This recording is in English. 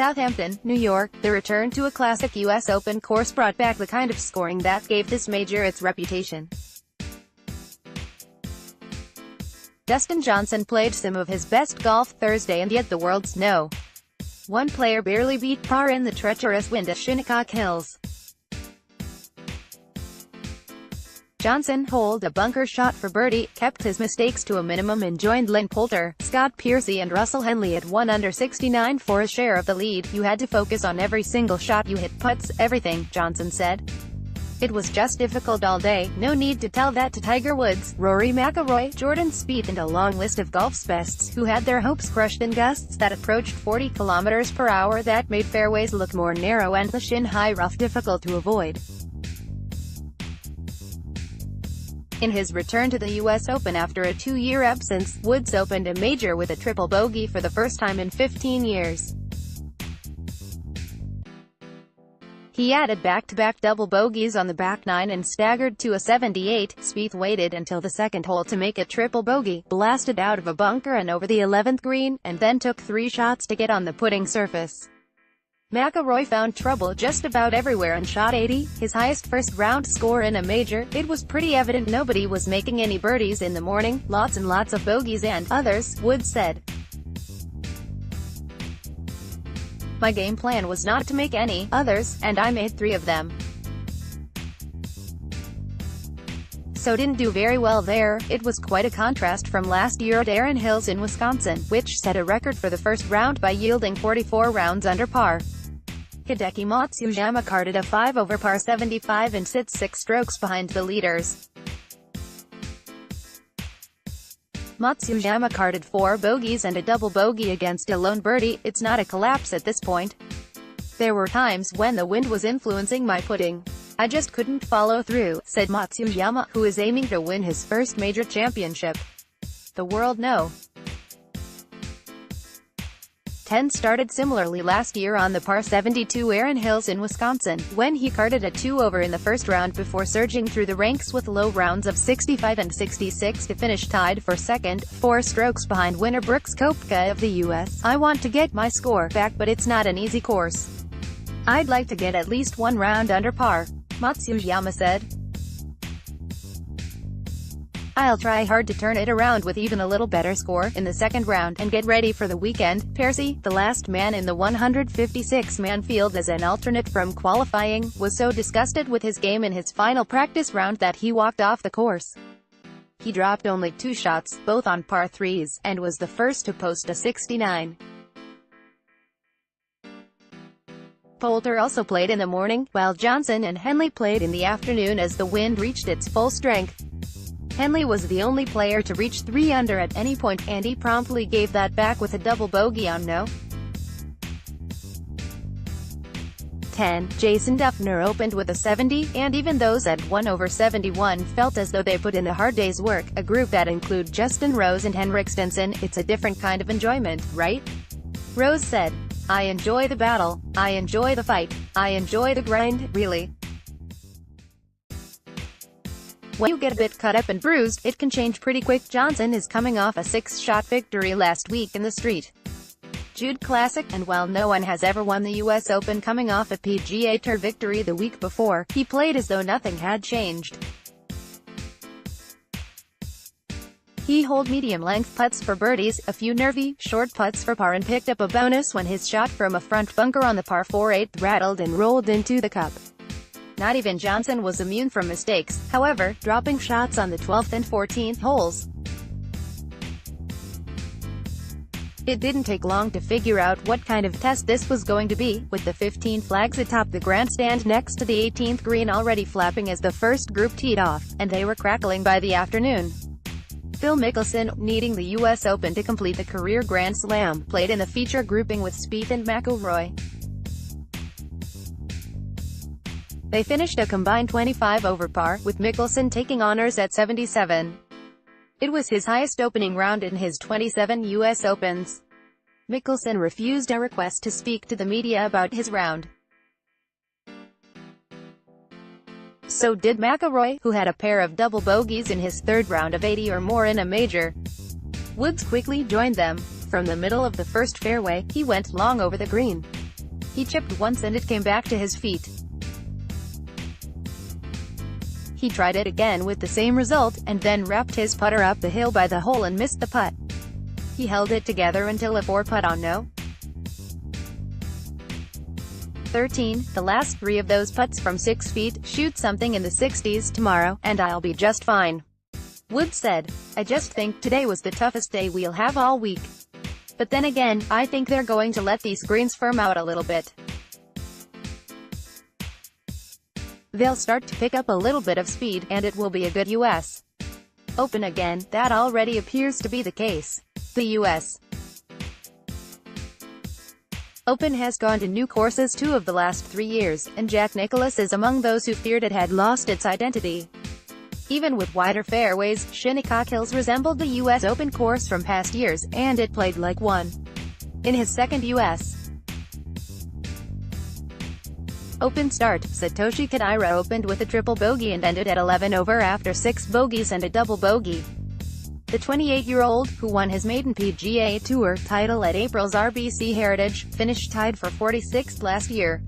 Southampton, New York, the return to a classic U.S. Open course brought back the kind of scoring that gave this major its reputation. Dustin Johnson played some of his best golf Thursday, and yet the world's no. One player barely beat par in the treacherous wind at Shinnecock Hills. Johnson holed a bunker shot for birdie, kept his mistakes to a minimum and joined Ian Poulter, Scott Piercy and Russell Henley at 1 under 69 for a share of the lead. "You had to focus on every single shot you hit, putts, everything," Johnson said. "It was just difficult all day. No need to tell that to Tiger Woods, Rory McIlroy, Jordan Spieth and a long list of golf's bests who had their hopes crushed in gusts that approached 40 km per hour that made fairways look more narrow and the shin-high rough difficult to avoid." In his return to the U.S. Open after a 2-year absence, Woods opened a major with a triple bogey for the first time in 15 years. He added back-to-back double bogeys on the back nine and staggered to a 78. Spieth waited until the second hole to make a triple bogey, blasted out of a bunker and over the 11th green, and then took 3 shots to get on the putting surface. McIlroy found trouble just about everywhere and shot 80, his highest first-round score in a major. "It was pretty evident nobody was making any birdies in the morning, lots and lots of bogeys and others," Woods said. "My game plan was not to make any others, and I made 3 of them. So didn't do very well there." It was quite a contrast from last year at Erin Hills in Wisconsin, which set a record for the first round by yielding 44 rounds under par. Hideki Matsuyama carded a 5 over par 75 and sits 6 strokes behind the leaders. Matsuyama carded 4 bogeys and a double bogey against a lone birdie. "It's not a collapse at this point. There were times when the wind was influencing my putting. I just couldn't follow through," said Matsuyama, who is aiming to win his first major championship. The world no. 10 started similarly last year on the par 72 Erin Hills in Wisconsin, when he carded a 2-over in the first round before surging through the ranks with low rounds of 65 and 66 to finish tied for second, 4 strokes behind winner Brooks Koepka of the U.S. "I want to get my score back, but it's not an easy course. I'd like to get at least 1 round under par," Matsuyama said. "I'll try hard to turn it around with even a little better score in the second round, and get ready for the weekend." Piercy, the last man in the 156-man field as an alternate from qualifying, was so disgusted with his game in his final practice round that he walked off the course. He dropped only 2 shots, both on par 3s, and was the first to post a 69. Poulter also played in the morning, while Johnson and Henley played in the afternoon as the wind reached its full strength. Henley was the only player to reach 3 under at any point, and he promptly gave that back with a double bogey on no. 10. Jason Dufner opened with a 70, and even those at 1 over 71 felt as though they put in a hard day's work. A group that include Justin Rose and Henrik Stenson. "It's a different kind of enjoyment, right?" Rose said. "I enjoy the battle. I enjoy the fight. I enjoy the grind, really. When you get a bit cut up and bruised, it can change pretty quick." Johnson is coming off a 6-shot victory last week in the Street Jude Classic, and while no one has ever won the U.S. Open coming off a PGA Tour victory the week before, he played as though nothing had changed. He holed medium-length putts for birdies, a few nervy, short putts for par, and picked up a bonus when his shot from a front bunker on the par 4/8 rattled and rolled into the cup. Not even Johnson was immune from mistakes, however, dropping shots on the 12th and 14th holes. It didn't take long to figure out what kind of test this was going to be, with the 15 flags atop the grandstand next to the 18th green already flapping as the first group teed off, and they were crackling by the afternoon. Phil Mickelson, needing the U.S. Open to complete the career Grand Slam, played in the feature grouping with Spieth and McIlroy. They finished a combined 25 over par, with Mickelson taking honors at 77. It was his highest opening round in his 27 U.S. Opens. Mickelson refused a request to speak to the media about his round. So did McIlroy, who had a pair of double bogeys in his third round of 80 or more in a major. Woods quickly joined them. From the middle of the first fairway, he went long over the green. He chipped once and it came back to his feet. He tried it again with the same result, and then wrapped his putter up the hill by the hole and missed the putt. He held it together until a 4-putt on no. 13. The last 3 of those putts from 6 feet, shoot something in the 60s tomorrow, and I'll be just fine. Woods said, I just think today was the toughest day we'll have all week. But then again, I think they're going to let these greens firm out a little bit. They'll start to pick up a little bit of speed, and it will be a good U.S. Open again. That already appears to be the case. The U.S. Open has gone to new courses 2 of the last 3 years, and Jack Nicklaus is among those who feared it had lost its identity. Even with wider fairways, Shinnecock Hills resembled the U.S. Open course from past years, and it played like one. In his second U.S. Open start, Satoshi Kodaira opened with a triple bogey and ended at 11 over after 6 bogeys and a double bogey. The 28-year-old, who won his maiden PGA Tour title at April's RBC Heritage, finished tied for 46th last year.